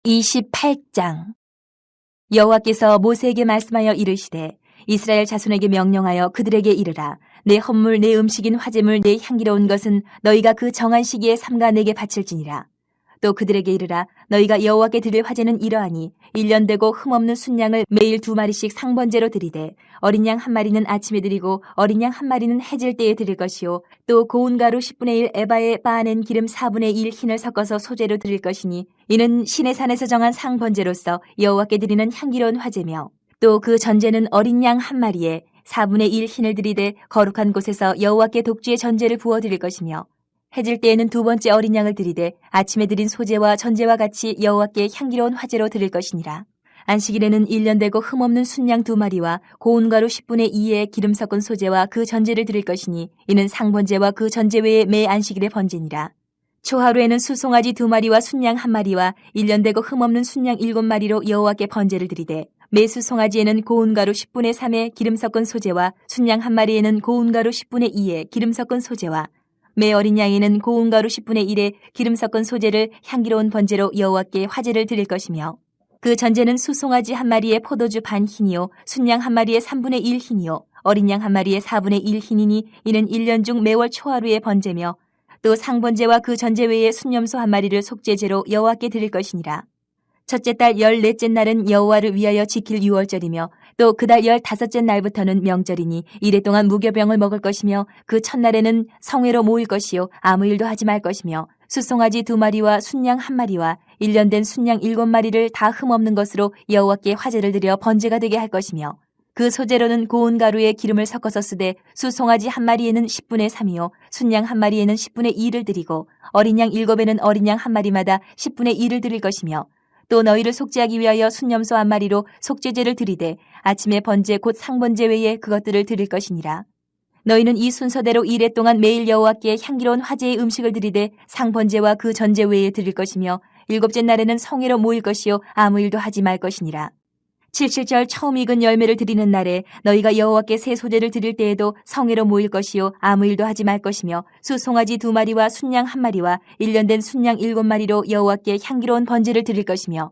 28장. 여호와께서 모세에게 말씀하여 이르시되 이스라엘 자손에게 명령하여 그들에게 이르라. 내 헌물 내 음식인 화제물 내 향기로운 것은 너희가 그 정한 시기에 삼가 내게 바칠지니라. 또 그들에게 이르라. 너희가 여호와께 드릴 화제는 이러하니 1년 되고 흠없는 순양을 매일 2마리씩 상번제로 드리되 어린 양 1마리는 아침에 드리고 어린 양 1마리는 해질 때에 드릴 것이요 또 고운 가루 10분의 1 에바에 빻아낸 기름 4분의 1 흰을 섞어서 소제로 드릴 것이니 이는 시내 산에서 정한 상번제로서 여호와께 드리는 향기로운 화제며 또 그 전제는 어린 양 1마리에 4분의 1 흰을 드리되 거룩한 곳에서 여호와께 독주의 전제를 부어 드릴 것이며 해질 때에는 2번째 어린 양을 드리되 아침에 드린 소제와 전제와 같이 여호와께 향기로운 화제로 드릴 것이니라. 안식일에는 1년 되고 흠없는 순양 2마리와 고운 가루 10분의 2의 기름 섞은 소제와 그 전제를 드릴 것이니 이는 상번제와 그 전제 외에 매 안식일의 번제니라. 초하루에는 수송아지 2마리와 순양 1마리와 1년 되고 흠없는 순양 7마리로 여호와께 번제를 드리되 매 수송아지에는 고운 가루 10분의 3의 기름 섞은 소제와 순양 1마리에는 고운 가루 10분의 2의 기름 섞은 소제와 매 어린 양에는 고운 가루 10분의 1의 기름 섞은 소제를 향기로운 번제로 여호와께 화제를 드릴 것이며 그 전제는 수송아지 1마리에 포도주 반 흰이요 순양 1마리에 3분의 1 흰이요 어린 양 1마리에 4분의 1 흰이니 이는 1년 중 매월 초하루의 번제며 또 상번제와 그 전제 외에 순염소 1마리를 속죄제로 여호와께 드릴 것이니라. 첫째 달 14째 날은 여호와를 위하여 지킬 유월절이며 또 그 달 15째 날부터는 명절이니 이래 동안 무교병을 먹을 것이며 그 첫날에는 성회로 모일 것이요 아무 일도 하지 말 것이며 수송아지 2마리와 순양 1마리와 1년 된 순양 7마리를 다 흠없는 것으로 여호와께 화제를 드려 번제가 되게 할 것이며 그 소제로는 고운 가루에 기름을 섞어서 쓰되 수송아지 1마리에는 10분의 3이요 순양 1마리에는 10분의 2를 드리고 어린 양 7에는 어린 양 1마리마다 10분의 2를 드릴 것이며 또 너희를 속죄하기 위하여 순염소 1마리로 속죄제를 드리되 아침에 번제 곧 상번제 외에 그것들을 드릴 것이니라. 너희는 이 순서대로 이래 동안 매일 여호와께 향기로운 화제의 음식을 드리되 상번제와 그 전제 외에 드릴 것이며 7째 날에는 성회로 모일 것이요 아무 일도 하지 말 것이니라. 77절 처음 익은 열매를 드리는 날에 너희가 여호와께 새 소제를 드릴 때에도 성회로 모일 것이요 아무 일도 하지 말 것이며 수송아지 2마리와 순양 1마리와 1년 된 순양 7마리로 여호와께 향기로운 번제를 드릴 것이며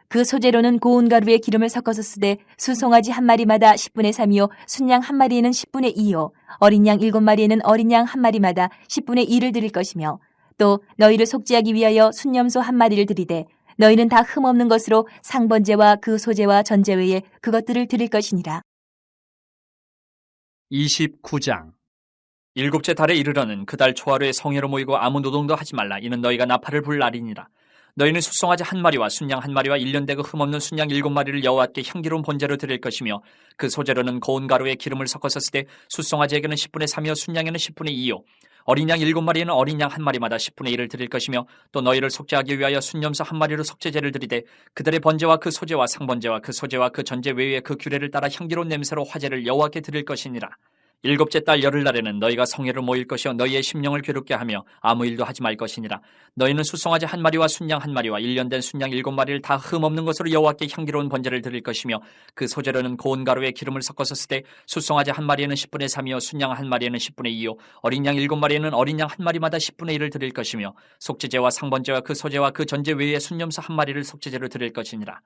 그 소제로는 고운 가루에 기름을 섞어서 쓰되 수송아지 1마리마다 10분의 3이요 순양 1마리에는 10분의 2요 어린 양 7마리에는 어린 양 1마리마다 10분의 2를 드릴 것이며 또 너희를 속죄하기 위하여 순염소 1마리를 드리되 너희는 다 흠없는 것으로 상번제와 그 소제와 전제 외에 그것들을 드릴 것이니라. 29장. 7째 달에 이르러는 그 달 초하루에 성회로 모이고 아무 노동도 하지 말라. 이는 너희가 나팔을 불 날이니라. 너희는 수송아지 1마리와 순양 1마리와 1년 되고 흠없는 순양 7마리를 여호와께 향기로운 번제로 드릴 것이며 그 소제로는 고운 가루에 기름을 섞어서 쓰되 수송아지에게는 10분의 3이요 순양에는 10분의 2요 어린 양 7마리에는 어린 양 1마리마다 10분의 1을 드릴 것이며 또 너희를 속죄하기 위하여 순염소 1마리로 속죄제를 드리되 그들의 번제와 그 소제와 상번제와 그 소제와 그 전제 외에 그 규례를 따라 향기로운 냄새로 화제를 여호와께 드릴 것이니라. 7째 달 열흘날에는 너희가 성회로 모일 것이요 너희의 심령을 괴롭게 하며 아무 일도 하지 말 것이니라. 너희는 수송아지 1마리와 순양 1마리와 1년 된 순양 7마리를 다 흠없는 것으로 여호와께 향기로운 번제를 드릴 것이며 그 소제로는 고운 가루에 기름을 섞어서 쓰되 수송아지 1마리에는 10분의 3이요 순양 1마리에는 10분의 2요 어린 양 7마리에는 어린 양 1마리마다 10분의 1을 드릴 것이며 속죄제와 상번제와 그 소제와 그 전제 외에 순염소 1마리를 속죄제로 드릴 것이니라.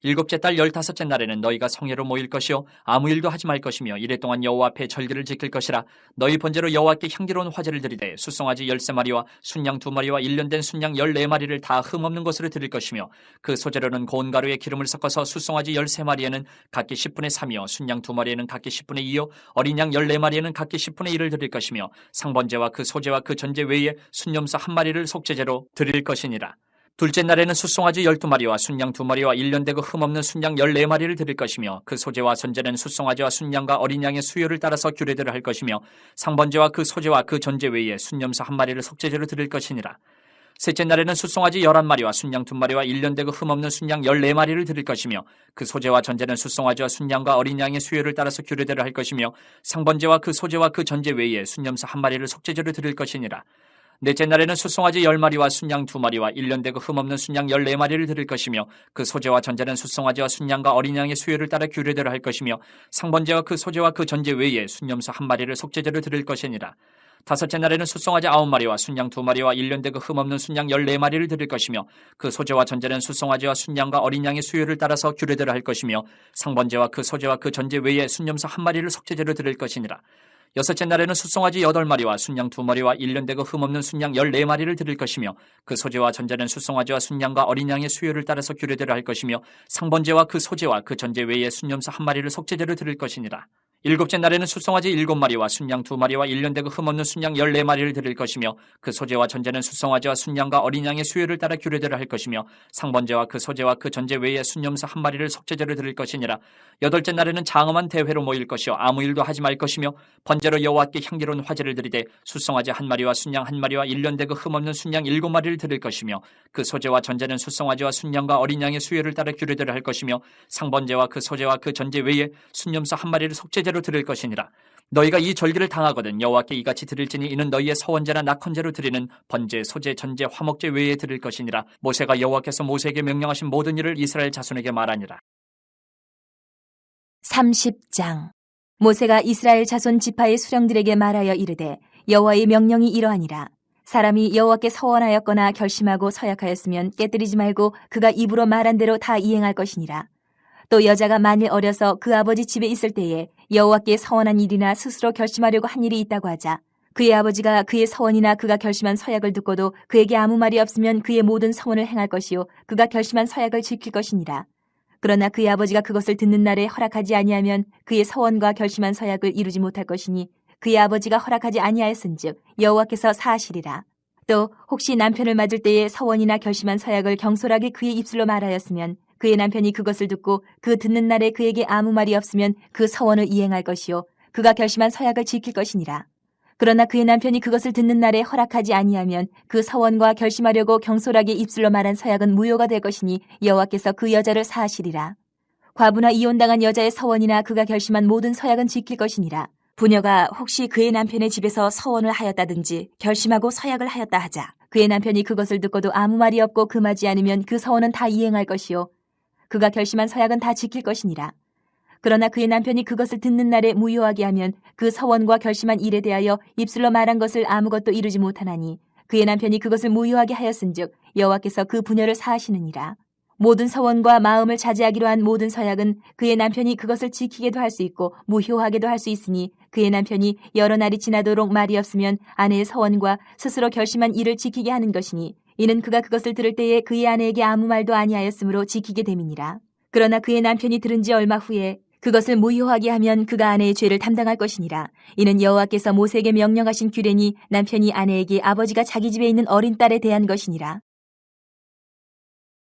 7째 달 15째 날에는 너희가 성회로 모일 것이요 아무 일도 하지 말 것이며 이래 동안 여호와 앞에 절기를 지킬 것이라. 너희 번제로 여호와께 향기로운 화제를 드리되 수송아지 13마리와 순양 2마리와 1년 된 순양 14마리를 다 흠없는 것으로 드릴 것이며 그 소제로는 고운 가루에 기름을 섞어서 수송아지 13마리에는 각기 10분의 3이요 순양 2마리에는 각기 10분의 2요 어린 양 14마리에는 각기 10분의 1을 드릴 것이며 상번제와 그 소제와 그 전제 외에 순염소 1마리를 속죄제로 드릴 것이니라. 둘째 날에는 수송아지 12마리와 순양 2마리와 1년 되고 흠없는 순양 14마리를 드릴 것이며 그 소제와 전제는 수송아지와 순양과 어린 양의 수요를 따라서 규례대로 할 것이며 상번제와 그 소제와 그 전제 외에 순염소 1마리를 속죄제로 드릴 것이니라. 셋째 날에는 수송아지 11마리와 순양 2마리와 1년 되고 흠없는 순양 14마리를 드릴 것이며 그 소제와 전제는 수송아지와 순양과 어린 양의 수요를 따라서 규례대로 할 것이며 상번제와 그 소제와 그 전제 외에 순염소 1마리를 속죄제로 드릴 것이니라. 넷째 날에는 수송아지 10마리와 순양 2마리와 1년 되고 흠없는 순양 14마리를 드릴 것이며 그 소제와 전제는 수송아지와 순양과 어린 양의 수요를 따라 규례대로 할 것이며 상번제와 그 소제와 그 전제 외에 순염소 1마리를 속죄제로 드릴 것이니라. 다섯째 날에는 숫송아지 9마리와 순양 2마리와 1년 되고 흠없는 순양 14마리를 드릴 것이며 그 소재와 전제는 숫송아지와 순양과 어린 양의 수요를 따라서 규례대로 할 것이며 상번제와 그 소재와 그 전제 외에 순염소 1마리를 속죄제로 드릴 것이니라. 여섯째 날에는 숫송아지 8마리와 순양 2마리와 1년 되고 흠없는 순양 14마리를 드릴 것이며 그 소재와 전제는 숫송아지와 순양과 어린 양의 수요를 따라서 규례대로 할 것이며 상번제와 그 소재와 그 전제 외에 순염소 1마리를 속죄제로 드릴 것이니라. 일곱째 날에는 숫송아지 7마리와 순양 2마리와 1년 되고 흠없는 순양 14마리를 드릴 것이며 그 소재와 전제는 숫송아지와 순양과 어린 양의 수요를 따라 규례대로 할 것이며 상번제와 그 소재와 그 전제 외에 순염소 1마리를 속죄제로 드릴 것이니라. 여덟째 날에는 장엄한 대회로 모일 것이요 아무 일도 하지 말 것이며 번제로 여호와께 향기로운 화제를 드리되 숫송아지 1마리와 순양 1마리와 1년 되고 흠없는 순양 7마리를 드릴 것이며 그 소재와 전제는 숫송아지와 순양과 어린 양의 수요를 따라 규례대로 할 것이며 상번제와 그 소재와 그 전제 외에 순염소 1마리를 속죄제로 드릴 것이니라. 너희가 이 절기를 당하거든 여호와께 이같이 드릴지니 이는 너희의 서원제나 낙헌제로 드리는 번제, 소제, 전제, 화목제 외에 드릴 것이니라. 모세가 여호와께서 모세에게 명령하신 모든 일을 이스라엘 자손에게 말하니라. 30장. 모세가 이스라엘 자손 지파의 수령들에게 말하여 이르되 여호와의 명령이 이러하니라. 사람이 여호와께 서원하였거나 결심하고 서약하였으면 깨뜨리지 말고 그가 입으로 말한 대로 다 이행할 것이니라. 또 여자가 만일 어려서 그 아버지 집에 있을 때에 여호와께 서원한 일이나 스스로 결심하려고 한 일이 있다고 하자 그의 아버지가 그의 서원이나 그가 결심한 서약을 듣고도 그에게 아무 말이 없으면 그의 모든 서원을 행할 것이요 그가 결심한 서약을 지킬 것이니라. 그러나 그의 아버지가 그것을 듣는 날에 허락하지 아니하면 그의 서원과 결심한 서약을 이루지 못할 것이니 그의 아버지가 허락하지 아니하였은즉 여호와께서 사하시리라. 또 혹시 남편을 맞을 때에 서원이나 결심한 서약을 경솔하게 그의 입술로 말하였으면 그의 남편이 그것을 듣고 그 듣는 날에 그에게 아무 말이 없으면 그 서원을 이행할 것이요 그가 결심한 서약을 지킬 것이니라. 그러나 그의 남편이 그것을 듣는 날에 허락하지 아니하면 그 서원과 결심하려고 경솔하게 입술로 말한 서약은 무효가 될 것이니 여호와께서 그 여자를 사하시리라. 과부나 이혼당한 여자의 서원이나 그가 결심한 모든 서약은 지킬 것이니라. 부녀가 혹시 그의 남편의 집에서 서원을 하였다든지 결심하고 서약을 하였다 하자 그의 남편이 그것을 듣고도 아무 말이 없고 금하지 않으면 그 서원은 다 이행할 것이요 그가 결심한 서약은 다 지킬 것이니라. 그러나 그의 남편이 그것을 듣는 날에 무효하게 하면 그 서원과 결심한 일에 대하여 입술로 말한 것을 아무것도 이루지 못하나니 그의 남편이 그것을 무효하게 하였은즉 여호와께서 그 부녀를 사하시느니라. 모든 서원과 마음을 자제하기로 한 모든 서약은 그의 남편이 그것을 지키게도 할 수 있고 무효하게도 할 수 있으니 그의 남편이 여러 날이 지나도록 말이 없으면 아내의 서원과 스스로 결심한 일을 지키게 하는 것이니 이는 그가 그것을 들을 때에 그의 아내에게 아무 말도 아니하였으므로 지키게 됨이니라. 그러나 그의 남편이 들은 지 얼마 후에 그것을 무효하게 하면 그가 아내의 죄를 담당할 것이니라. 이는 여호와께서 모세에게 명령하신 규례니 남편이 아내에게 아버지가 자기 집에 있는 어린 딸에 대한 것이니라.